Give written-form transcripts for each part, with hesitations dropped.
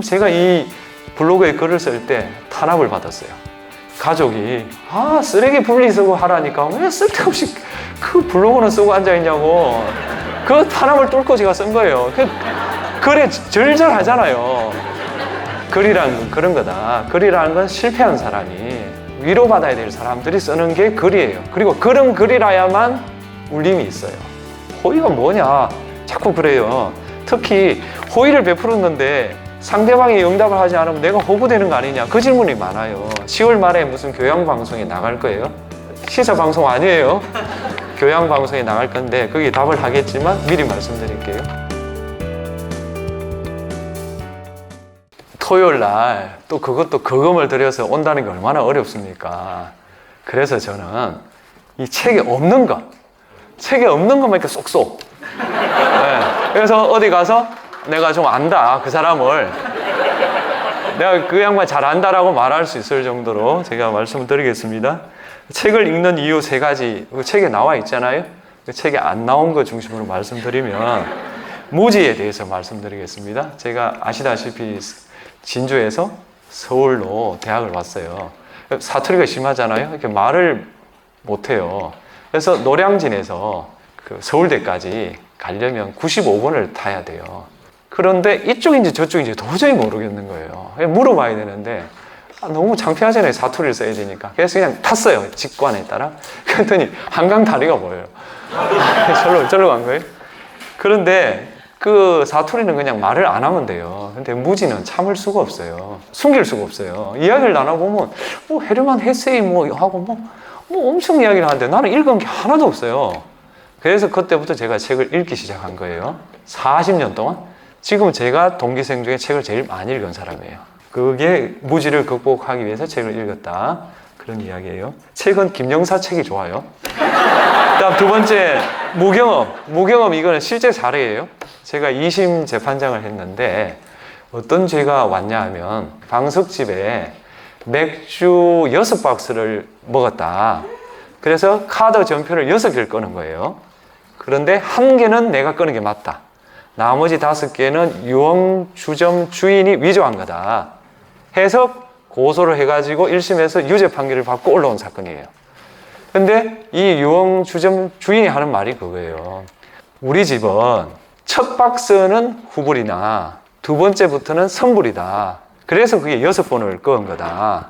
그럼 제가 이 블로그에 글을 쓸 때 탄압을 받았어요. 가족이 쓰레기 분리수거 하라니까 왜 쓸데없이 그 블로그는 쓰고 앉아있냐고. 그 탄압을 뚫고 제가 쓴 거예요. 글에 절절하잖아요. 글이란 건 그런 거다. 글이라는 건 실패한 사람이 위로받아야 될 사람들이 쓰는 게 글이에요. 그리고 그런 글이라야만 울림이 있어요. 호의가 뭐냐 자꾸 그래요. 특히 호의를 베풀었는데 상대방이 응답을 하지 않으면 내가 호구되는 거 아니냐, 그 질문이 많아요. 10월 말에 무슨 교양방송에 나갈 거예요. 시사방송 아니에요. 교양방송에 나갈 건데 거기 답을 하겠지만 미리 말씀드릴게요. 토요일 날 또 그것도 거금을 들여서 온다는 게 얼마나 어렵습니까? 그래서 저는 이 책에 없는 것만 이렇게 쏙쏙. 네. 그래서 어디 가서 내가 좀 안다, 그 사람을. 내가 그 양반 잘 안다라고 말할 수 있을 정도로 제가 말씀을 드리겠습니다. 책을 읽는 이유 3가지, 그 책에 나와 있잖아요. 그 책에 안 나온 것 중심으로 말씀드리면 무지에 대해서 말씀드리겠습니다. 제가 아시다시피 진주에서 서울로 대학을 왔어요. 사투리가 심하잖아요. 이렇게 말을 못해요. 그래서 노량진에서 그 서울대까지 가려면 95번을 타야 돼요. 그런데 이쪽인지 저쪽인지 도저히 모르겠는 거예요. 물어봐야 되는데 너무 창피하잖아요. 사투리를 써야 되니까. 그래서 그냥 탔어요. 직관에 따라. 그랬더니 한강 다리가 보여요. 절로 간 거예요. 그런데 그 사투리는 그냥 말을 안 하면 돼요. 근데 무지는 참을 수가 없어요. 숨길 수가 없어요. 이야기를 나눠보면 헤르만 헤세이 하고 엄청 이야기를 하는데 나는 읽은 게 하나도 없어요. 그래서 그때부터 제가 책을 읽기 시작한 거예요. 40년 동안. 지금 제가 동기생 중에 책을 제일 많이 읽은 사람이에요. 그게 무지를 극복하기 위해서 책을 읽었다, 그런 이야기예요. 책은 김영사 책이 좋아요. 다음 2번째, 무경험. 이거는 실제 사례예요. 제가 2심 재판장을 했는데 어떤 죄가 왔냐 하면 방석집에 맥주 6박스를 먹었다. 그래서 카드 전표를 6개를 끄는 거예요. 그런데 1개는 내가 끄는 게 맞다. 나머지 5개는 유흥주점 주인이 위조한 거다 해서 고소를 해가지고 1심에서 유죄 판결을 받고 올라온 사건이에요. 근데 이 유흥주점 주인이 하는 말이 그거예요. 우리 집은 첫 박스는 후불이나 2번째부터는 선불이다. 그래서 그게 6번을 끄은 거다.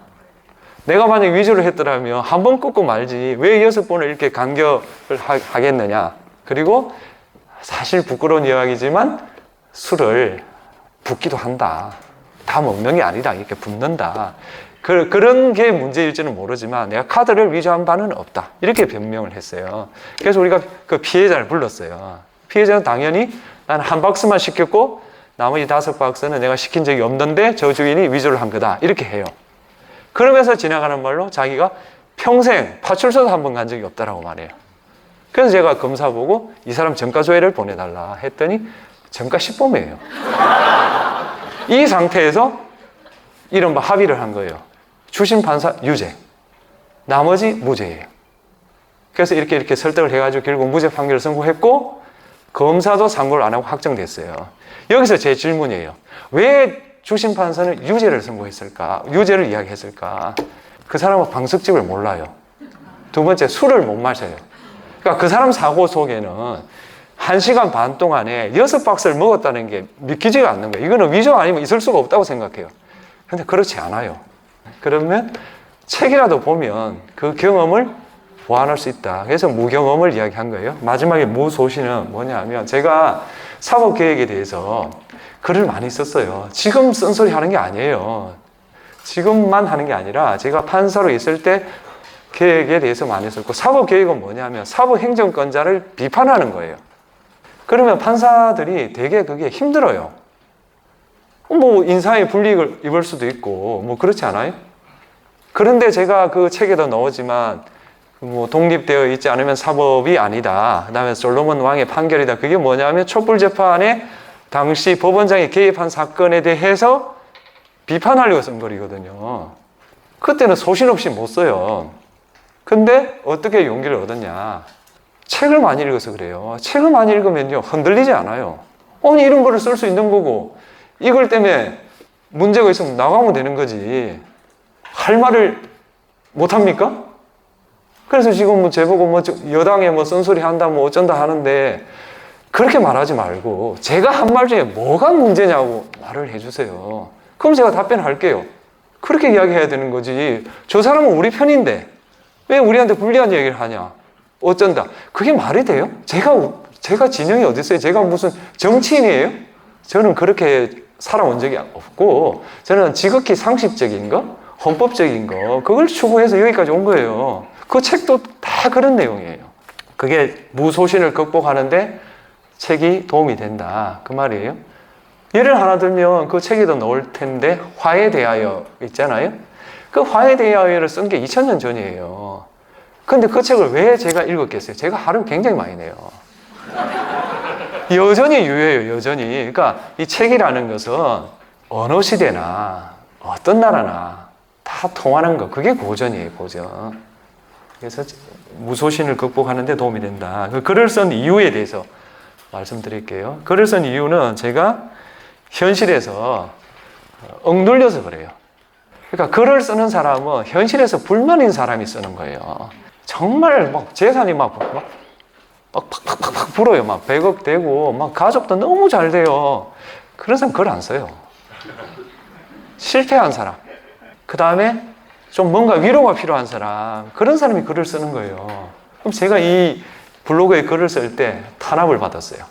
내가 만약 위조를 했더라면 1번 끄고 말지 왜 6번을 이렇게 간격을 하겠느냐. 그리고 사실 부끄러운 이야기지만 술을 붓기도 한다. 다 먹는 게 아니라 이렇게 붓는다. 그런 게 문제일지는 모르지만 내가 카드를 위조한 바는 없다. 이렇게 변명을 했어요. 그래서 우리가 그 피해자를 불렀어요. 피해자는 당연히 난 1박스만 시켰고 나머지 5박스는 내가 시킨 적이 없는데 저 주인이 위조를 한 거다. 이렇게 해요. 그러면서 지나가는 말로 자기가 평생 파출소도 한 번 간 적이 없다라고 말해요. 그래서 제가 검사 보고 이 사람 전가조회를 보내달라 했더니 전가 10범이에요. 이 상태에서 이른바 합의를 한 거예요. 주심 판사 유죄, 나머지 무죄예요. 그래서 이렇게 설득을 해가지고 결국 무죄 판결을 선고했고 검사도 상고를 안 하고 확정됐어요. 여기서 제 질문이에요. 왜 주심 판사는 유죄를 선고했을까? 유죄를 이야기했을까? 그 사람은 방석집을 몰라요. 2번째, 술을 못 마셔요. 그러니까 그 사람 사고 속에는 1시간 반 동안에 6박스를 먹었다는 게 믿기지가 않는 거예요. 이거는 위조 아니면 있을 수가 없다고 생각해요. 근데 그렇지 않아요. 그러면 책이라도 보면 그 경험을 보완할 수 있다. 그래서 무경험을 이야기한 거예요. 마지막에 무소시는 뭐냐 하면 제가 사법개혁에 대해서 글을 많이 썼어요. 지금 쓴소리 하는 게 아니에요. 지금만 하는 게 아니라 제가 판사로 있을 때 개혁에 대해서 많이 썼고, 사법개혁은 뭐냐면 사법행정권자를 비판하는 거예요. 그러면 판사들이 되게 그게 힘들어요. 뭐 인사에 불이익을 입을 수도 있고 뭐 그렇지 않아요? 그런데 제가 그 책에도 넣었지만 뭐 독립되어 있지 않으면 사법이 아니다. 그 다음에 솔로몬 왕의 판결이다. 그게 뭐냐면 촛불재판에 당시 법원장이 개입한 사건에 대해서 비판하려고 쓴 글이거든요. 그때는 소신 없이 못 써요. 근데 어떻게 용기를 얻었냐? 책을 많이 읽어서 그래요. 책을 많이 읽으면요 흔들리지 않아요. 아니 이런 거를 쓸 수 있는 거고 이걸 때문에 문제가 있으면 나가면 되는 거지. 할 말을 못 합니까? 그래서 지금 뭐 제보고 뭐 여당에 뭐 쓴소리 한다 뭐 어쩐다 하는데 그렇게 말하지 말고 제가 한 말 중에 뭐가 문제냐고 말을 해주세요. 그럼 제가 답변할게요. 그렇게 이야기해야 되는 거지. 저 사람은 우리 편인데 왜 우리한테 불리한 얘기를 하냐? 어쩐다. 그게 말이 돼요? 제가 진영이 어디 있어요? 제가 무슨 정치인이에요? 저는 그렇게 살아온 적이 없고 저는 지극히 상식적인 거, 헌법적인 거 그걸 추구해서 여기까지 온 거예요. 그 책도 다 그런 내용이에요. 그게 무소신을 극복하는데 책이 도움이 된다. 그 말이에요. 예를 하나 들면 그 책이 더 나올 텐데 화에 대하여 있잖아요. 그 화에 대하여를 쓴 게 2000년 전이에요. 근데 그 책을 왜 제가 읽었겠어요? 제가 하루 굉장히 많이 내요. 여전히 유효해요. 여전히. 그러니까 이 책이라는 것은 어느 시대나 어떤 나라나 다 통하는 거. 그게 고전이에요. 고전. 그래서 무소신을 극복하는 데 도움이 된다. 그 글을 쓴 이유에 대해서 말씀드릴게요. 글을 쓴 이유는 제가 현실에서 억눌려서 그래요. 그러니까 글을 쓰는 사람은 현실에서 불만인 사람이 쓰는 거예요. 정말 막 재산이 막 팍팍팍팍 불어요. 막 100억 되고 막 가족도 너무 잘 돼요. 그런 사람 글 안 써요. 실패한 사람. 그 다음에 좀 뭔가 위로가 필요한 사람. 그런 사람이 글을 쓰는 거예요. 그럼 제가 이 블로그에 글을 쓸 때 탄압을 받았어요.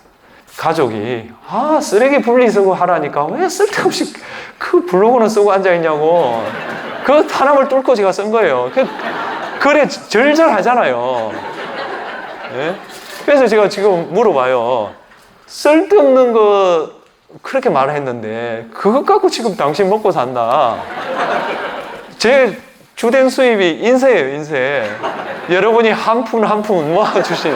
가족이 쓰레기 분리수거 하라니까 왜 쓸데없이 그 블로그는 쓰고 앉아있냐고. 그 탄압을 뚫고 제가 쓴 거예요. 글에 절절하잖아요. 네? 그래서 제가 지금 물어봐요. 쓸데없는 거 그렇게 말을 했는데 그것 갖고 지금 당신 먹고 산다. 제 주된 수입이 인쇄예요. 인쇄. 여러분이 한 푼 모아주신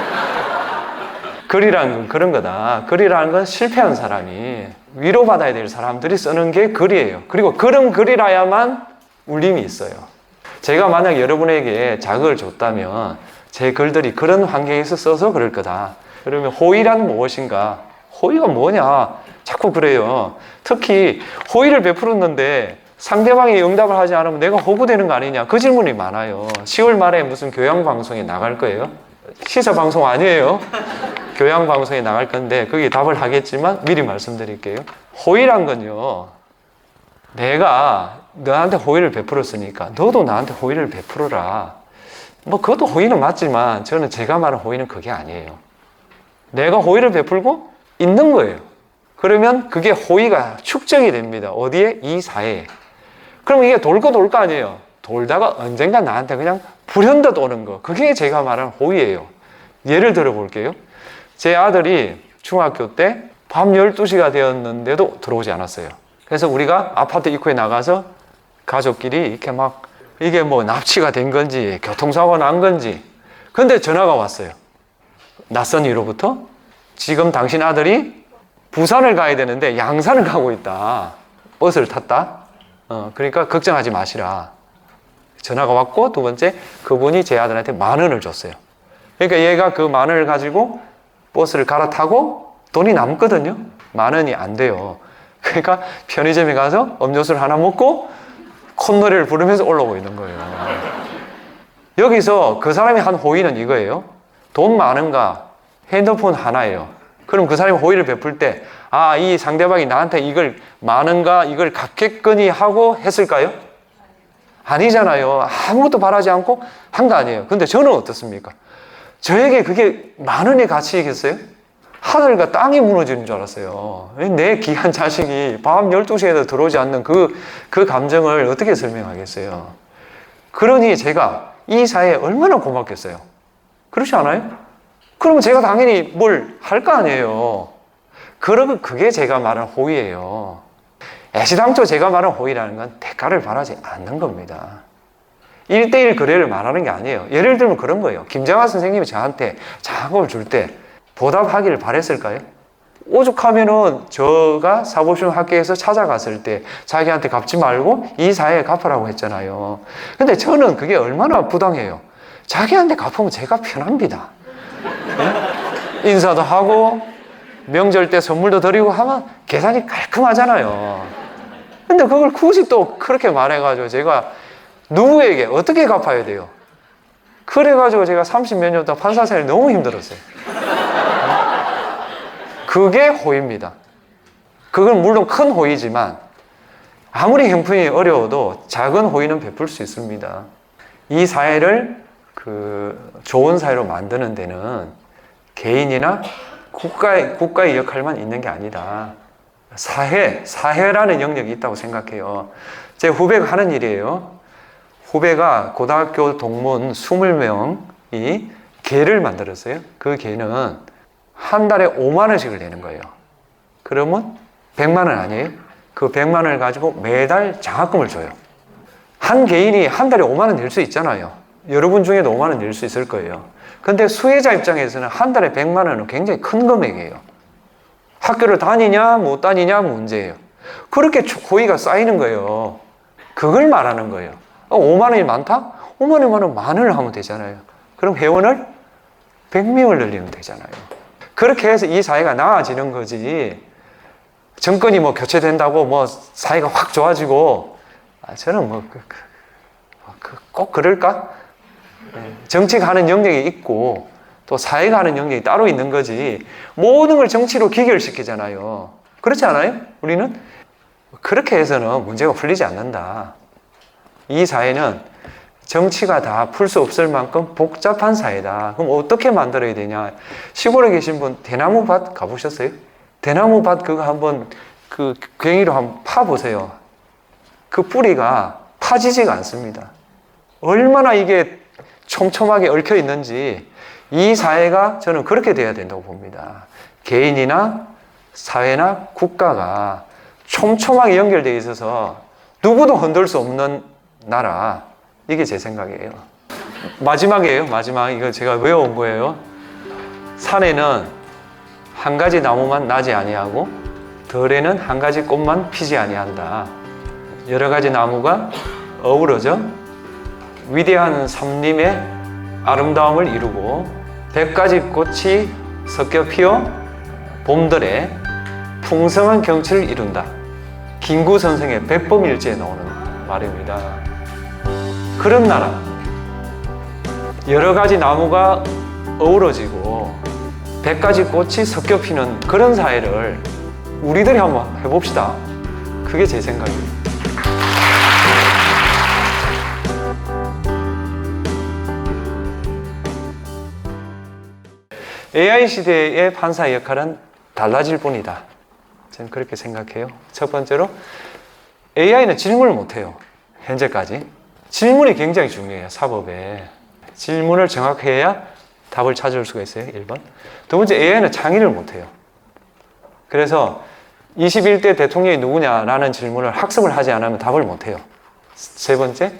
글이라는 건 그런 거다. 글이라는 건 실패한 사람이 위로받아야 될 사람들이 쓰는 게 글이에요. 그리고 그런 글이라야만 울림이 있어요. 제가 만약 여러분에게 자극을 줬다면 제 글들이 그런 환경에서 써서 그럴 거다. 그러면 호의란 무엇인가? 호의가 뭐냐? 자꾸 그래요. 특히 호의를 베풀었는데 상대방이 응답을 하지 않으면 내가 호구되는 거 아니냐? 그 질문이 많아요. 10월 말에 무슨 교양방송에 나갈 거예요? 시사방송 아니에요. 교양방송에 나갈 건데 거기에 답을 하겠지만 미리 말씀드릴게요. 호의란 건요. 내가 너한테 호의를 베풀었으니까 너도 나한테 호의를 베풀어라. 뭐 그것도 호의는 맞지만 저는 제가 말하는 호의는 그게 아니에요. 내가 호의를 베풀고 있는 거예요. 그러면 그게 호의가 축적이 됩니다. 어디에? 이 사회에. 그럼 이게 돌 거 아니에요. 돌다가 언젠가 나한테 그냥 불현듯 오는 거. 그게 제가 말하는 호의예요. 예를 들어 볼게요. 제 아들이 중학교 때 밤 12시가 되었는데도 들어오지 않았어요. 그래서 우리가 아파트 입구에 나가서 가족끼리 이렇게 막 이게 뭐 납치가 된 건지 교통사고가 난 건지 근데 전화가 왔어요. 낯선 이로부터 지금 당신 아들이 부산을 가야 되는데 양산을 가고 있다. 버스를 탔다. 그러니까 걱정하지 마시라. 전화가 왔고 두 번째 그분이 제 아들한테 10,000원을 줬어요. 그러니까 얘가 그 10,000원을 가지고 버스를 갈아타고 돈이 남거든요. 10,000원이 안 돼요. 그러니까 편의점에 가서 음료수를 하나 먹고 콧노래를 부르면서 올라오고 있는 거예요. 여기서 그 사람이 한 호의는 이거예요. 돈 많은가 핸드폰 하나예요. 그럼 그 사람이 호의를 베풀 때 이 상대방이 나한테 이걸 많은가 이걸 갖겠거니 하고 했을까요? 아니잖아요. 아무것도 바라지 않고 한 거 아니에요. 근데 저는 어떻습니까? 저에게 그게 10,000원의 가치이겠어요? 하늘과 땅이 무너지는 줄 알았어요. 내 귀한 자식이 밤 12시에도 들어오지 않는 그 감정을 어떻게 설명하겠어요? 그러니 제가 이 사회에 얼마나 고맙겠어요? 그렇지 않아요? 그러면 제가 당연히 뭘 할 거 아니에요. 그러면 그게 제가 말하는 호의예요. 애시당초 제가 말하는 호의라는 건 대가를 바라지 않는 겁니다. 1대1 거래를 말하는 게 아니에요. 예를 들면 그런 거예요. 김정아 선생님이 저한테 작업을 줄 때 보답하기를 바랬을까요? 오죽하면은 제가 사법시험학교에서 찾아갔을 때 자기한테 갚지 말고 이 사회에 갚으라고 했잖아요. 근데 저는 그게 얼마나 부당해요. 자기한테 갚으면 제가 편합니다. 네? 인사도 하고 명절 때 선물도 드리고 하면 계산이 깔끔하잖아요. 근데 그걸 굳이 또 그렇게 말해가지고 제가 누구에게 어떻게 갚아야 돼요? 그래가지고 제가 30몇 년 동안 판사 생활이 너무 힘들었어요. 그게 호의입니다. 그건 물론 큰 호의지만 아무리 형편이 어려워도 작은 호의는 베풀 수 있습니다. 이 사회를 좋은 사회로 만드는 데는 개인이나 국가의 역할만 있는 게 아니다. 사회라는 영역이 있다고 생각해요. 제 후배가 하는 일이에요. 후배가 고등학교 동문 20명이 개를 만들었어요. 그 개는 한 달에 5만 원씩을 내는 거예요. 그러면 100만 원 아니에요? 그 100만 원을 가지고 매달 장학금을 줘요. 한 개인이 한 달에 5만 원 낼 수 있잖아요. 여러분 중에도 5만 원 낼 수 있을 거예요. 근데 수혜자 입장에서는 한 달에 100만 원은 굉장히 큰 금액이에요. 학교를 다니냐 못 다니냐 문제예요. 그렇게 호의가 쌓이는 거예요. 그걸 말하는 거예요. 5만 원이 많다? 5만 원이면 만원을 하면 되잖아요. 그럼 회원을 100명을 늘리면 되잖아요. 그렇게 해서 이 사회가 나아지는 거지. 정권이 뭐 교체된다고 뭐 사회가 확 좋아지고, 저는 꼭 그럴까? 정치가 하는 영역이 있고 또 사회가 하는 영역이 따로 있는 거지 모든 걸 정치로 귀결시키잖아요. 그렇지 않아요? 우리는 그렇게 해서는 문제가 풀리지 않는다. 이 사회는 정치가 다 풀 수 없을 만큼 복잡한 사회다. 그럼 어떻게 만들어야 되냐? 시골에 계신 분 대나무밭 가보셨어요? 대나무밭 그거 한번 괭이로 한번 파보세요. 그 뿌리가 파지지가 않습니다. 얼마나 이게 촘촘하게 얽혀 있는지 이 사회가 저는 그렇게 돼야 된다고 봅니다. 개인이나 사회나 국가가 촘촘하게 연결되어 있어서 누구도 흔들 수 없는 나라. 이게 제 생각이에요. 마지막이에요. 마지막. 이거 제가 외워온 거예요. 산에는 한 가지 나무만 나지 아니하고 들에는 한 가지 꽃만 피지 아니한다. 여러 가지 나무가 어우러져 위대한 삼림의 아름다움을 이루고 100가지 꽃이 섞여 피어 봄들에 풍성한 경치를 이룬다. 김구 선생의 백범일지에 나오는 말입니다. 그런 나라, 여러 가지 나무가 어우러지고 100가지 꽃이 섞여 피는 그런 사회를 우리들이 한번 해봅시다. 그게 제 생각입니다. AI 시대의 판사의 역할은 달라질 뿐이다. 저는 그렇게 생각해요. 첫 번째로 AI는 질문을 못해요. 현재까지. 질문이 굉장히 중요해요. 사법에. 질문을 정확히 해야 답을 찾을 수가 있어요. 1번. 두 번째, AI는 창의를 못해요. 그래서 21대 대통령이 누구냐라는 질문을 학습을 하지 않으면 답을 못해요. 세 번째,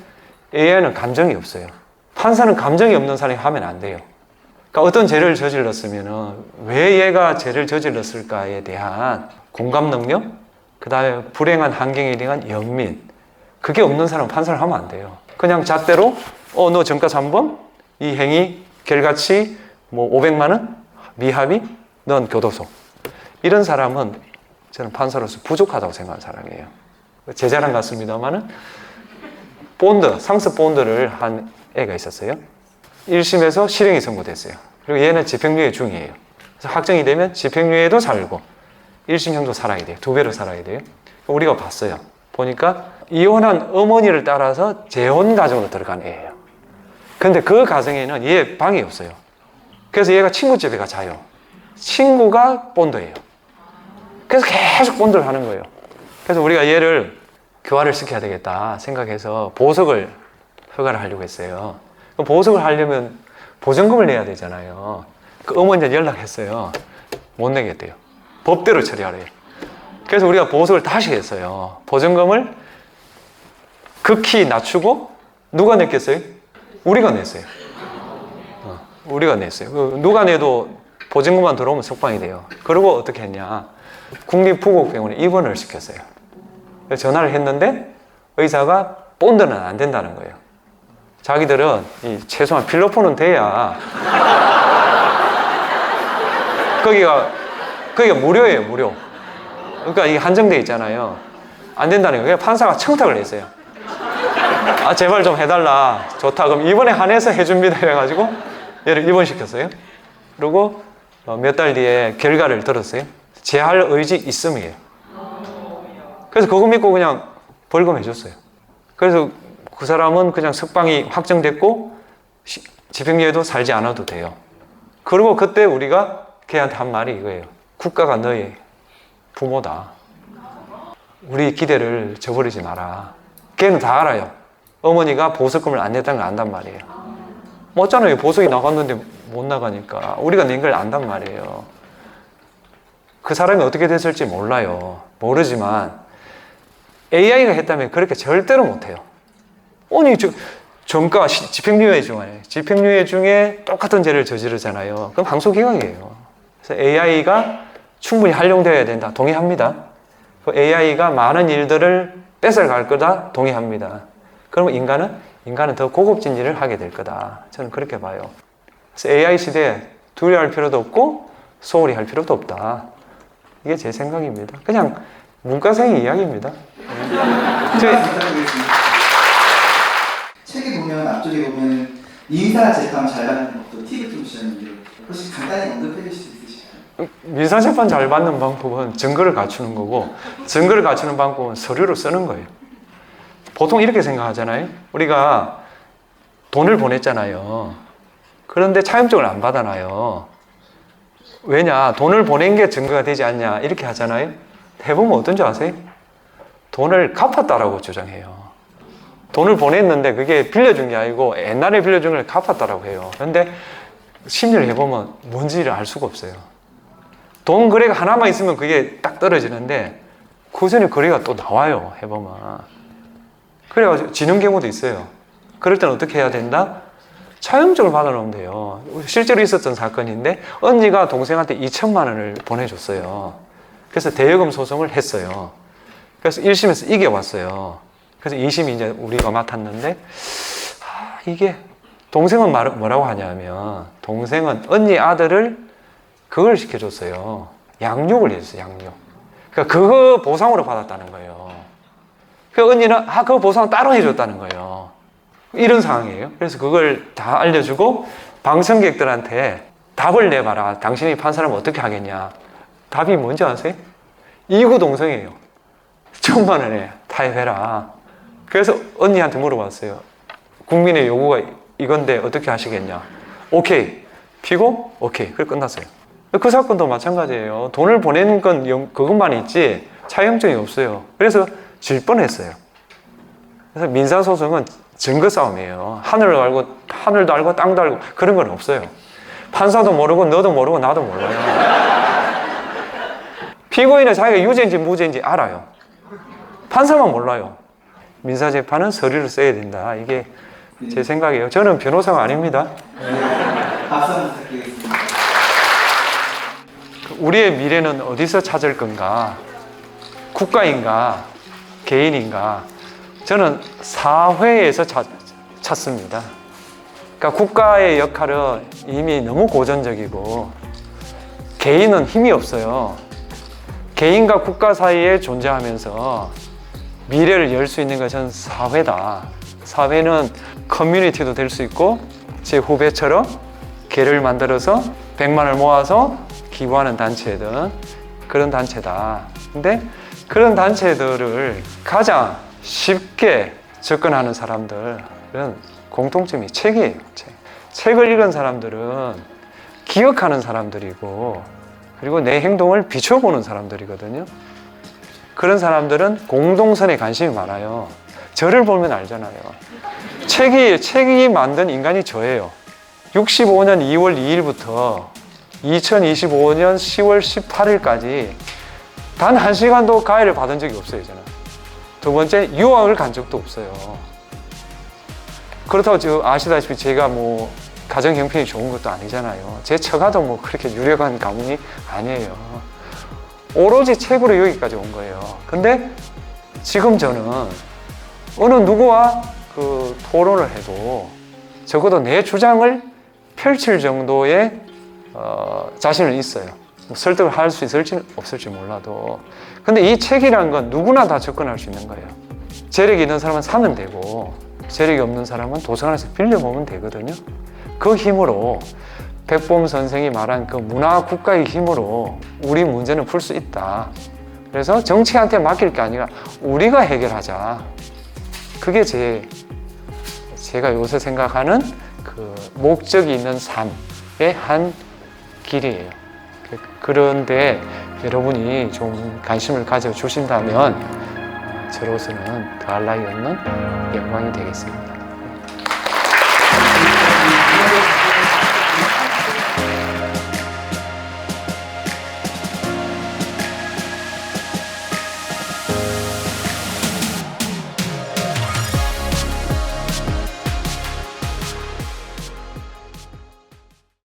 AI는 감정이 없어요. 판사는 감정이 없는 사람이 하면 안 돼요. 그러니까 어떤 죄를 저질렀으면 왜 얘가 죄를 저질렀을까에 대한 공감 능력, 그 다음에 불행한 환경에 대한 연민, 그게 없는 사람은 판사를 하면 안 돼요. 그냥 잣대로 너 전과 3번, 이 행위 결과치 뭐 500만 원, 미합의, 넌 교도소. 이런 사람은 저는 판사로서 부족하다고 생각하는 사람이에요. 제 자랑 같습니다만은 본드, 상습 본드를 한 애가 있었어요. 1심에서 실형이 선고됐어요. 그리고 얘는 집행유예 중이에요. 그래서 확정이 되면 집행유예도 살고 1심형도 살아야 돼요. 2배로 살아야 돼요. 우리가 봤어요. 보니까 이혼한 어머니를 따라서 재혼 가정으로 들어간 애예요. 근데 그 가정에는 얘 방이 없어요. 그래서 얘가 친구 집에 가 자요. 친구가 본드예요. 그래서 계속 본드를 하는 거예요. 그래서 우리가 얘를 교화를 시켜야 되겠다 생각해서 보석을 허가를 하려고 했어요. 보석을 하려면 보증금을 내야 되잖아요. 그 어머니한테 연락했어요. 못 내겠대요. 법대로 처리하래요. 그래서 우리가 보석을 다시 했어요. 보증금을 극히 낮추고 누가 냈겠어요? 우리가 냈어요. 우리가 냈어요. 누가 내도 보증금만 들어오면 석방이 돼요. 그리고 어떻게 했냐? 국립부곡병원에 입원을 시켰어요. 전화를 했는데 의사가 본드는 안 된다는 거예요. 자기들은 최소한 필로폰은 돼야 거기가 무료예요. 무료. 그러니까 이게 한정돼 있잖아요. 안 된다는 거예요. 판사가 청탁을 했어요. 아, 제발 좀 해달라. 좋다. 그럼 이번에 한해서 해줍니다. 해가지고 얘를 입원시켰어요. 그리고 몇 달 뒤에 결과를 들었어요. 재할 의지 있음이에요. 그래서 그거 믿고 그냥 벌금 해줬어요. 그래서 그 사람은 그냥 석방이 확정됐고 집행유예도 살지 않아도 돼요. 그리고 그때 우리가 걔한테 한 말이 이거예요. 국가가 너의 부모다. 우리 기대를 저버리지 마라. 걔는 다 알아요. 어머니가 보석금을 안 냈다는 걸 안단 말이에요. 맞잖아요. 보석이 나갔는데 못 나가니까. 우리가 낸 걸 안단 말이에요. 그 사람이 어떻게 됐을지 몰라요. 모르지만 AI가 했다면 그렇게 절대로 못해요. 아니, 전과 집행유예 중에 똑같은 죄를 저지르잖아요. 그럼 항소기각이에요. 그래서 AI가 충분히 활용되어야 된다. 동의합니다. AI가 많은 일들을 뺏어갈 거다. 동의합니다. 그러면 인간은 더 고급진 일을 하게 될 거다. 저는 그렇게 봐요. 그래서 AI 시대에 두려워할 필요도 없고 소홀히 할 필요도 없다. 이게 제 생각입니다. 그냥 문과생의 이야기입니다. 책에 보면 앞쪽에 보면 민사재판 잘 받는 것도 팁을 좀 주셨는데 혹시 간단히 언급해 주실 수 있으실까요? 민사재판 잘 받는 방법은 증거를 갖추는 거고 증거를 갖추는 방법은 서류로 쓰는 거예요. 보통 이렇게 생각하잖아요. 우리가 돈을 보냈잖아요. 그런데 차용증을 안 받아놔요. 왜냐? 돈을 보낸 게 증거가 되지 않냐 이렇게 하잖아요. 해보면 어떤지 아세요? 돈을 갚았다라고 주장해요. 돈을 보냈는데 그게 빌려준 게 아니고 옛날에 빌려준 걸 갚았다라고 해요. 그런데 심리를 해보면 뭔지를 알 수가 없어요. 돈 거래가 하나만 있으면 그게 딱 떨어지는데 그 전에 거래가 또 나와요. 해보면. 그래가지고 지는 경우도 있어요. 그럴 때는 어떻게 해야 된다? 차용증을 받아놓으면 돼요. 실제로 있었던 사건인데 언니가 동생한테 2천만 원을 보내줬어요. 그래서 대여금 소송을 했어요. 그래서 1심에서 이겨왔어요. 그래서 2심 이제 우리가 맡았는데 이게 동생은 뭐라고 하냐면 동생은 언니 아들을 그걸 시켜줬어요. 양육을 해줬어요. 양육. 그러니까 그거 보상으로 받았다는 거예요. 그 언니는 그거 보상 따로 해줬다는 거예요. 이런 상황이에요. 그래서 그걸 다 알려주고 방청객들한테 답을 내봐라. 당신이 판사라면 어떻게 하겠냐. 답이 뭔지 아세요? 이구동성이에요. 1,000만 원에 타협해라. 그래서 언니한테 물어봤어요. 국민의 요구가 이건데 어떻게 하시겠냐. 오케이. 피고 오케이. 그래 끝났어요. 그 사건도 마찬가지예요. 돈을 보내는 건 그것만 있지 차용증이 없어요. 그래서 질 뻔했어요. 그래서 민사소송은 증거 싸움이에요. 하늘도 알고 땅도 알고 그런 건 없어요. 판사도 모르고 너도 모르고 나도 몰라요. 피고인은 자기가 유죄인지 무죄인지 알아요. 판사만 몰라요. 민사재판은 서류를 써야 된다. 이게 제 생각이에요. 저는 변호사가 아닙니다. 박수 한번 부탁드리겠습니다. 우리의 미래는 어디서 찾을 건가? 국가인가? 개인인가? 저는 사회에서 찾습니다. 그러니까 국가의 역할은 이미 너무 고전적이고 개인은 힘이 없어요. 개인과 국가 사이에 존재하면서 미래를 열 수 있는 것은 사회다. 사회는 커뮤니티도 될 수 있고 제 후배처럼 개를 만들어서 100만을 모아서 기부하는 단체든 그런 단체다. 근데 그런 단체들을 가장 쉽게 접근하는 사람들은 공통점이 책이에요. 책을 읽은 사람들은 기억하는 사람들이고 그리고 내 행동을 비춰보는 사람들이거든요. 그런 사람들은 공동선에 관심이 많아요. 저를 보면 알잖아요. 책이 만든 인간이 저예요. 65년 2월 2일부터 2025년 10월 18일까지 단 1시간도 가해를 받은 적이 없어요, 저는. 두 번째, 유학을 간 적도 없어요. 그렇다고 아시다시피 제가 뭐 가정 형편이 좋은 것도 아니잖아요. 제 처가도 뭐 그렇게 유력한 가문이 아니에요. 오로지 책으로 여기까지 온 거예요. 근데 지금 저는 어느 누구와 그 토론을 해도 적어도 내 주장을 펼칠 정도의 자신은 있어요. 뭐 설득을 할 수 있을지 없을지 몰라도, 근데 이 책이란 건 누구나 다 접근할 수 있는 거예요. 재력이 있는 사람은 사면 되고 재력이 없는 사람은 도서관에서 빌려보면 되거든요. 그 힘으로 백범 선생이 말한 그 문화 국가의 힘으로 우리 문제는 풀 수 있다. 그래서 정치한테 맡길 게 아니라 우리가 해결하자. 그게 제가 요새 생각하는 그 목적이 있는 삶의 한 길이에요. 그런데 여러분이 좀 관심을 가져주신다면 저로서는 더할 나위 없는 영광이 되겠습니다.